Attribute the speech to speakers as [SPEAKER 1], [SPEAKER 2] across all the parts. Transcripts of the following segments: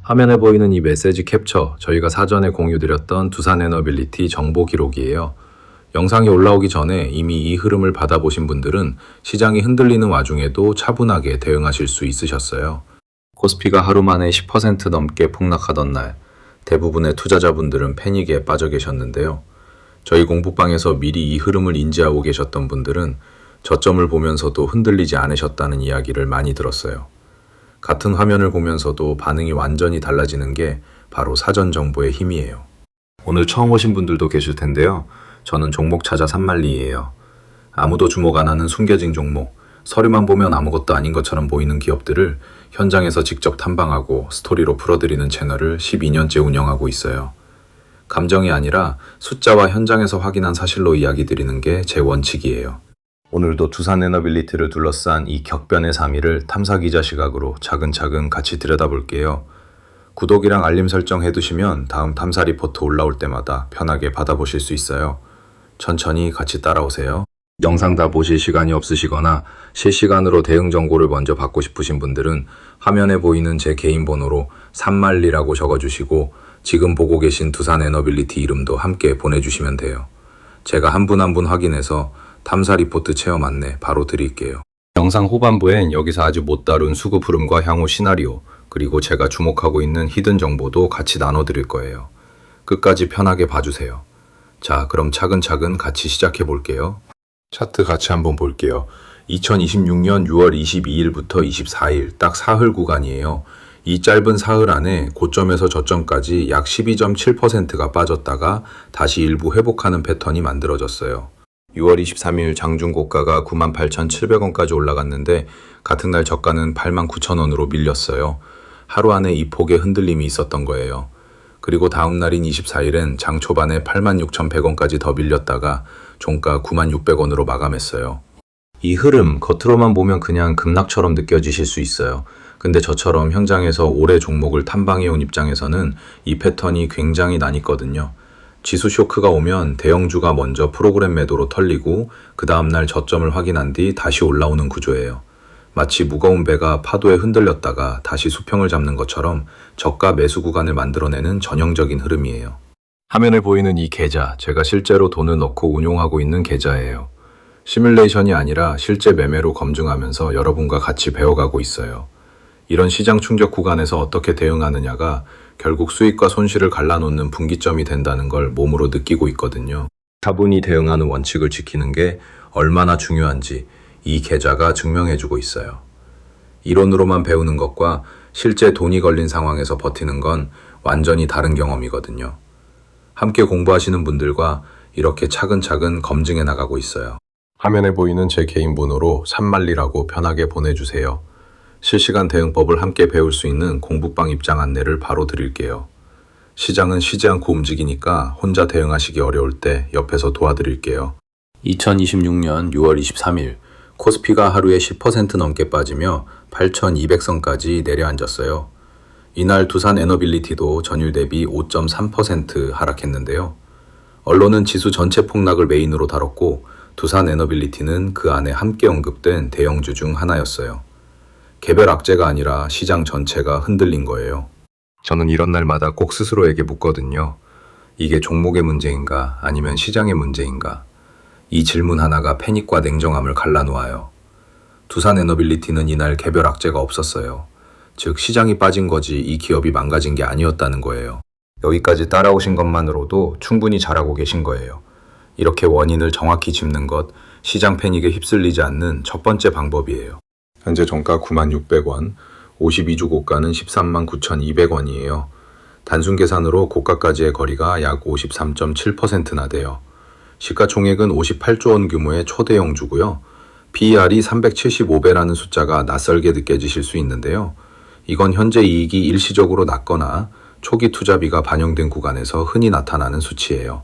[SPEAKER 1] 화면에 보이는 이 메시지 캡처, 저희가 사전에 공유드렸던 두산에너빌리티 정보 기록이에요. 영상이 올라오기 전에 이미 이 흐름을 받아보신 분들은 시장이 흔들리는 와중에도 차분하게 대응하실 수 있으셨어요. 코스피가 하루 만에 10% 넘게 폭락하던 날, 대부분의 투자자분들은 패닉에 빠져 계셨는데요. 저희 공부방에서 미리 이 흐름을 인지하고 계셨던 분들은 저점을 보면서도 흔들리지 않으셨다는 이야기를 많이 들었어요. 같은 화면을 보면서도 반응이 완전히 달라지는 게 바로 사전 정보의 힘이에요. 오늘 처음 오신 분들도 계실 텐데요. 저는 종목 찾아 산말리예요. 아무도 주목 안 하는 숨겨진 종목, 서류만 보면 아무것도 아닌 것처럼 보이는 기업들을 현장에서 직접 탐방하고 스토리로 풀어드리는 채널을 12년째 운영하고 있어요. 감정이 아니라 숫자와 현장에서 확인한 사실로 이야기 드리는 게 제 원칙이에요. 오늘도 두산에너빌리티를 둘러싼 이 격변의 3일을 탐사기자 시각으로 차근차근 같이 들여다볼게요. 구독이랑 알림 설정 해두시면 다음 탐사 리포트 올라올 때마다 편하게 받아보실 수 있어요. 천천히 같이 따라오세요. 영상 다 보실 시간이 없으시거나 실시간으로 대응 정보를 먼저 받고 싶으신 분들은 화면에 보이는 제 개인 번호로 산말리라고 적어주시고 지금 보고 계신 두산에너빌리티 이름도 함께 보내주시면 돼요. 제가 한 분 한 분 확인해서 탐사 리포트 체험 안내 바로 드릴게요. 영상 후반부엔 여기서 아직 못 다룬 수급 흐름과 향후 시나리오, 그리고 제가 주목하고 있는 히든 정보도 같이 나눠드릴 거예요. 끝까지 편하게 봐주세요. 자, 그럼 차근차근 같이 시작해 볼게요. 차트 같이 한번 볼게요. 2026년 6월 22일부터 24일 딱 사흘 구간이에요. 이 짧은 사흘 안에 고점에서 저점까지 약 12.7%가 빠졌다가 다시 일부 회복하는 패턴이 만들어졌어요. 6월 23일 장중 고가가 98,700원까지 올라갔는데 같은 날 저가는 89,000원으로 밀렸어요. 하루 안에 이 폭의 흔들림이 있었던 거예요. 그리고 다음 날인 24일엔 장 초반에 86,100원까지 더 밀렸다가 종가 96,600원으로 마감했어요. 이 흐름 겉으로만 보면 그냥 급락처럼 느껴지실 수 있어요. 근데 저처럼 현장에서 오래 종목을 탐방해온 입장에서는 이 패턴이 굉장히 낯익거든요. 지수 쇼크가 오면 대형주가 먼저 프로그램 매도로 털리고 그 다음날 저점을 확인한 뒤 다시 올라오는 구조예요. 마치 무거운 배가 파도에 흔들렸다가 다시 수평을 잡는 것처럼 저가 매수 구간을 만들어내는 전형적인 흐름이에요. 화면에 보이는 이 계좌, 제가 실제로 돈을 넣고 운용하고 있는 계좌예요. 시뮬레이션이 아니라 실제 매매로 검증하면서 여러분과 같이 배워가고 있어요. 이런 시장 충격 구간에서 어떻게 대응하느냐가 결국 수익과 손실을 갈라놓는 분기점이 된다는 걸 몸으로 느끼고 있거든요. 차분히 대응하는 원칙을 지키는 게 얼마나 중요한지 이 계좌가 증명해주고 있어요. 이론으로만 배우는 것과 실제 돈이 걸린 상황에서 버티는 건 완전히 다른 경험이거든요. 함께 공부하시는 분들과 이렇게 차근차근 검증해 나가고 있어요. 화면에 보이는 제 개인 번호로 산말리라고 편하게 보내주세요. 실시간 대응법을 함께 배울 수 있는 공부방 입장 안내를 바로 드릴게요. 시장은 쉬지 않고 움직이니까 혼자 대응하시기 어려울 때 옆에서 도와드릴게요. 2026년 6월 23일 코스피가 하루에 10% 넘게 빠지며 8,200선까지 내려앉았어요. 이날 두산에너빌리티도 전일 대비 5.3% 하락했는데요. 언론은 지수 전체 폭락을 메인으로 다뤘고 두산에너빌리티는 그 안에 함께 언급된 대형주 중 하나였어요. 개별 악재가 아니라 시장 전체가 흔들린 거예요. 저는 이런 날마다 꼭 스스로에게 묻거든요. 이게 종목의 문제인가 아니면 시장의 문제인가? 이 질문 하나가 패닉과 냉정함을 갈라놓아요. 두산에너빌리티는 이날 개별 악재가 없었어요. 즉 시장이 빠진 거지 이 기업이 망가진 게 아니었다는 거예요. 여기까지 따라오신 것만으로도 충분히 잘하고 계신 거예요. 이렇게 원인을 정확히 짚는 것, 시장 패닉에 휩쓸리지 않는 첫 번째 방법이에요. 현재 종가 96,000원, 52주 고가는 139,200원이에요. 단순 계산으로 고가까지의 거리가 약 53.7%나 돼요. 시가총액은 58조 원 규모의 초대형주고요. PER이 375배라는 숫자가 낯설게 느껴지실 수 있는데요. 이건 현재 이익이 일시적으로 낮거나 초기 투자비가 반영된 구간에서 흔히 나타나는 수치예요.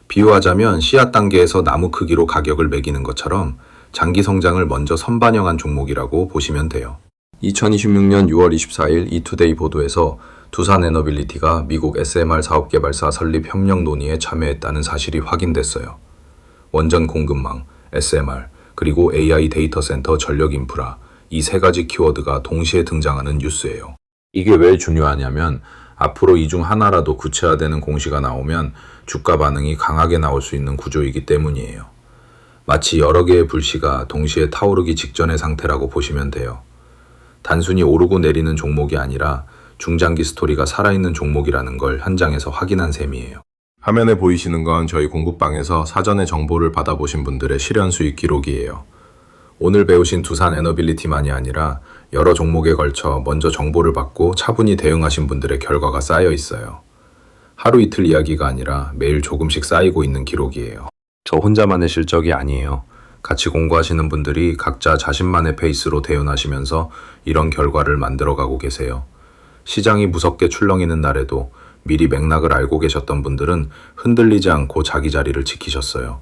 [SPEAKER 1] 비유하자면 씨앗 단계에서 나무 크기로 가격을 매기는 것처럼 장기 성장을 먼저 선반영한 종목이라고 보시면 돼요. 2026년 6월 24일 이투데이 보도에서 두산에너빌리티가 미국 SMR 사업개발사 설립 협력 논의에 참여했다는 사실이 확인됐어요. 원전 공급망, SMR, 그리고 AI 데이터 센터 전력 인프라, 이 세 가지 키워드가 동시에 등장하는 뉴스예요. 이게 왜 중요하냐면 앞으로 이 중 하나라도 구체화되는 공시가 나오면 주가 반응이 강하게 나올 수 있는 구조이기 때문이에요. 마치 여러 개의 불씨가 동시에 타오르기 직전의 상태라고 보시면 돼요. 단순히 오르고 내리는 종목이 아니라 중장기 스토리가 살아있는 종목이라는 걸 현장에서 확인한 셈이에요. 화면에 보이시는 건 저희 공부방에서 사전에 정보를 받아보신 분들의 실현 수익 기록이에요. 오늘 배우신 두산 에너빌리티만이 아니라 여러 종목에 걸쳐 먼저 정보를 받고 차분히 대응하신 분들의 결과가 쌓여 있어요. 하루 이틀 이야기가 아니라 매일 조금씩 쌓이고 있는 기록이에요. 저 혼자만의 실적이 아니에요. 같이 공부하시는 분들이 각자 자신만의 페이스로 대응하시면서 이런 결과를 만들어가고 계세요. 시장이 무섭게 출렁이는 날에도 미리 맥락을 알고 계셨던 분들은 흔들리지 않고 자기 자리를 지키셨어요.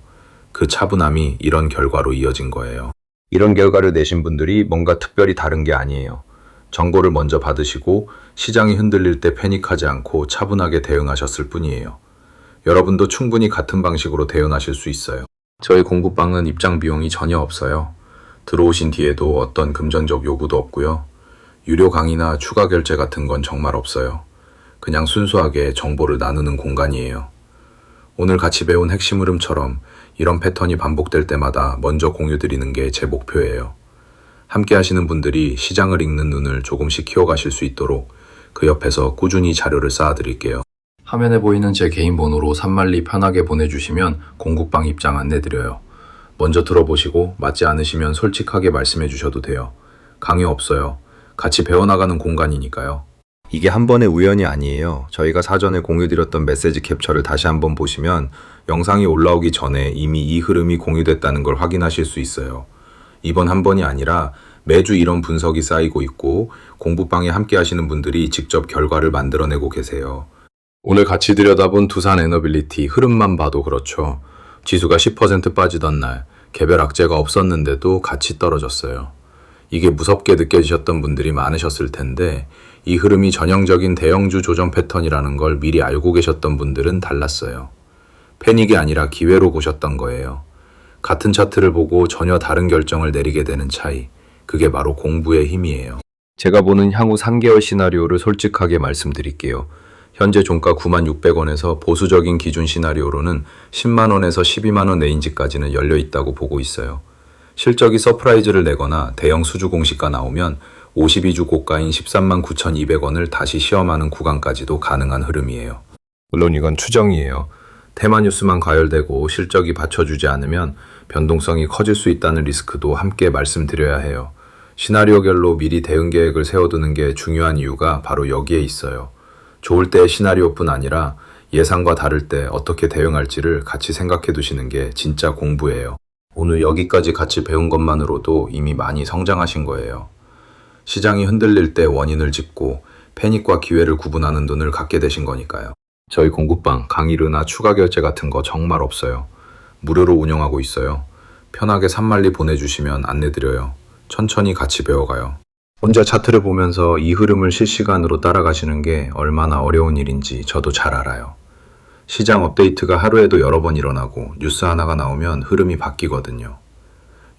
[SPEAKER 1] 그 차분함이 이런 결과로 이어진 거예요. 이런 결과를 내신 분들이 뭔가 특별히 다른 게 아니에요. 정보를 먼저 받으시고 시장이 흔들릴 때 패닉하지 않고 차분하게 대응하셨을 뿐이에요. 여러분도 충분히 같은 방식으로 대응하실 수 있어요. 저희 공부방은 입장 비용이 전혀 없어요. 들어오신 뒤에도 어떤 금전적 요구도 없고요. 유료 강의나 추가 결제 같은 건 정말 없어요. 그냥 순수하게 정보를 나누는 공간이에요. 오늘 같이 배운 핵심 흐름처럼 이런 패턴이 반복될 때마다 먼저 공유드리는 게 제 목표예요. 함께 하시는 분들이 시장을 읽는 눈을 조금씩 키워가실 수 있도록 그 옆에서 꾸준히 자료를 쌓아드릴게요. 화면에 보이는 제 개인 번호로 산말리 편하게 보내주시면 공국방 입장 안내드려요. 먼저 들어보시고 맞지 않으시면 솔직하게 말씀해 주셔도 돼요. 강요 없어요. 같이 배워나가는 공간이니까요. 이게 한 번의 우연이 아니에요. 저희가 사전에 공유드렸던 메시지 캡처를 다시 한번 보시면 영상이 올라오기 전에 이미 이 흐름이 공유됐다는 걸 확인하실 수 있어요. 이번 한 번이 아니라 매주 이런 분석이 쌓이고 있고 공부방에 함께 하시는 분들이 직접 결과를 만들어내고 계세요. 오늘 같이 들여다본 두산 에너빌리티 흐름만 봐도 그렇죠. 지수가 10% 빠지던 날 개별 악재가 없었는데도 같이 떨어졌어요. 이게 무섭게 느껴지셨던 분들이 많으셨을 텐데 이 흐름이 전형적인 대형주 조정 패턴이라는 걸 미리 알고 계셨던 분들은 달랐어요. 패닉이 아니라 기회로 보셨던 거예요. 같은 차트를 보고 전혀 다른 결정을 내리게 되는 차이. 그게 바로 공부의 힘이에요. 제가 보는 향후 3개월 시나리오를 솔직하게 말씀드릴게요. 현재 종가 96,600원에서 보수적인 기준 시나리오로는 10만원에서 12만원 레인지까지는 열려 있다고 보고 있어요. 실적이 서프라이즈를 내거나 대형 수주 공시가 나오면 52주 고가인 139,200원을 다시 시험하는 구간까지도 가능한 흐름이에요. 물론 이건 추정이에요. 테마 뉴스만 과열되고 실적이 받쳐주지 않으면 변동성이 커질 수 있다는 리스크도 함께 말씀드려야 해요. 시나리오별로 미리 대응 계획을 세워두는 게 중요한 이유가 바로 여기에 있어요. 좋을 때의 시나리오뿐 아니라 예상과 다를 때 어떻게 대응할지를 같이 생각해 두시는 게 진짜 공부예요. 오늘 여기까지 같이 배운 것만으로도 이미 많이 성장하신 거예요. 시장이 흔들릴 때 원인을 짚고 패닉과 기회를 구분하는 눈을 갖게 되신 거니까요. 저희 공부방 강의료나 추가 결제 같은 거 정말 없어요. 무료로 운영하고 있어요. 편하게 산말리 보내주시면 안내드려요. 천천히 같이 배워가요. 혼자 차트를 보면서 이 흐름을 실시간으로 따라가시는 게 얼마나 어려운 일인지 저도 잘 알아요. 시장 업데이트가 하루에도 여러 번 일어나고 뉴스 하나가 나오면 흐름이 바뀌거든요.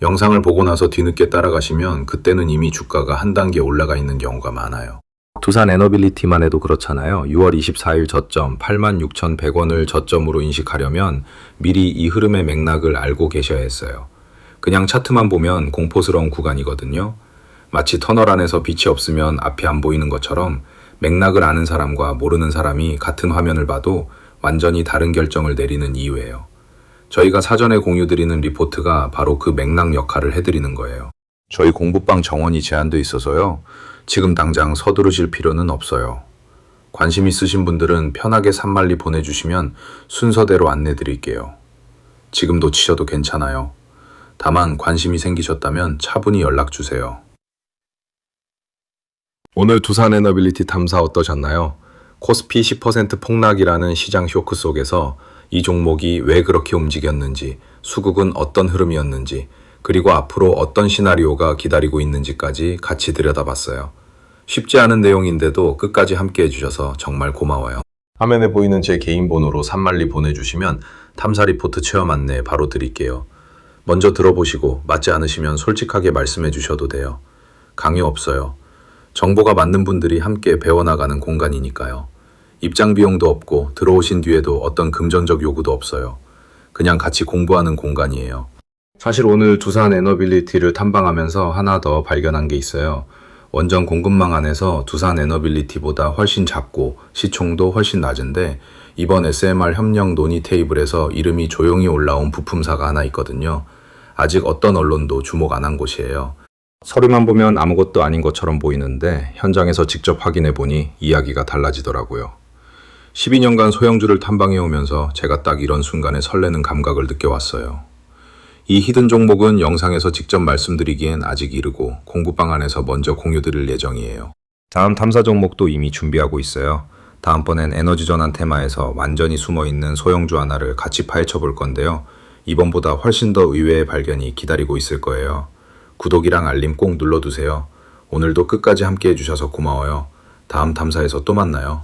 [SPEAKER 1] 영상을 보고 나서 뒤늦게 따라가시면 그때는 이미 주가가 한 단계 올라가 있는 경우가 많아요. 두산 에너빌리티만 해도 그렇잖아요. 6월 24일 저점 86,100원을 저점으로 인식하려면 미리 이 흐름의 맥락을 알고 계셔야 했어요. 그냥 차트만 보면 공포스러운 구간이거든요. 마치 터널 안에서 빛이 없으면 앞이 안 보이는 것처럼 맥락을 아는 사람과 모르는 사람이 같은 화면을 봐도 완전히 다른 결정을 내리는 이유예요. 저희가 사전에 공유드리는 리포트가 바로 그 맥락 역할을 해드리는 거예요. 저희 공부방 정원이 제한돼 있어서요. 지금 당장 서두르실 필요는 없어요. 관심 있으신 분들은 편하게 산말리 보내주시면 순서대로 안내드릴게요. 지금 놓치셔도 괜찮아요. 다만 관심이 생기셨다면 차분히 연락주세요. 오늘 두산 에너빌리티 탐사 어떠셨나요? 코스피 10% 폭락이라는 시장 쇼크 속에서 이 종목이 왜 그렇게 움직였는지, 수급은 어떤 흐름이었는지, 그리고 앞으로 어떤 시나리오가 기다리고 있는지까지 같이 들여다봤어요. 쉽지 않은 내용인데도 끝까지 함께 해주셔서 정말 고마워요. 화면에 보이는 제 개인 번호로 산말리 보내주시면 탐사 리포트 체험 안내 바로 드릴게요. 먼저 들어보시고 맞지 않으시면 솔직하게 말씀해 주셔도 돼요. 강요 없어요. 정보가 맞는 분들이 함께 배워나가는 공간이니까요. 입장 비용도 없고 들어오신 뒤에도 어떤 금전적 요구도 없어요. 그냥 같이 공부하는 공간이에요. 사실 오늘 두산 에너빌리티를 탐방하면서 하나 더 발견한 게 있어요. 원전 공급망 안에서 두산 에너빌리티보다 훨씬 작고 시총도 훨씬 낮은데 이번 SMR 협력 논의 테이블에서 이름이 조용히 올라온 부품사가 하나 있거든요. 아직 어떤 언론도 주목 안 한 곳이에요. 서류만 보면 아무것도 아닌 것처럼 보이는데 현장에서 직접 확인해 보니 이야기가 달라지더라고요. 12년간 소형주를 탐방해 오면서 제가 딱 이런 순간에 설레는 감각을 느껴왔어요. 이 히든 종목은 영상에서 직접 말씀드리기엔 아직 이르고 공부방 안에서 먼저 공유드릴 예정이에요. 다음 탐사 종목도 이미 준비하고 있어요. 다음번엔 에너지 전환 테마에서 완전히 숨어있는 소형주 하나를 같이 파헤쳐 볼 건데요. 이번보다 훨씬 더 의외의 발견이 기다리고 있을 거예요. 구독이랑 알림 꼭 눌러두세요. 오늘도 끝까지 함께 해주셔서 고마워요. 다음 탐사에서 또 만나요.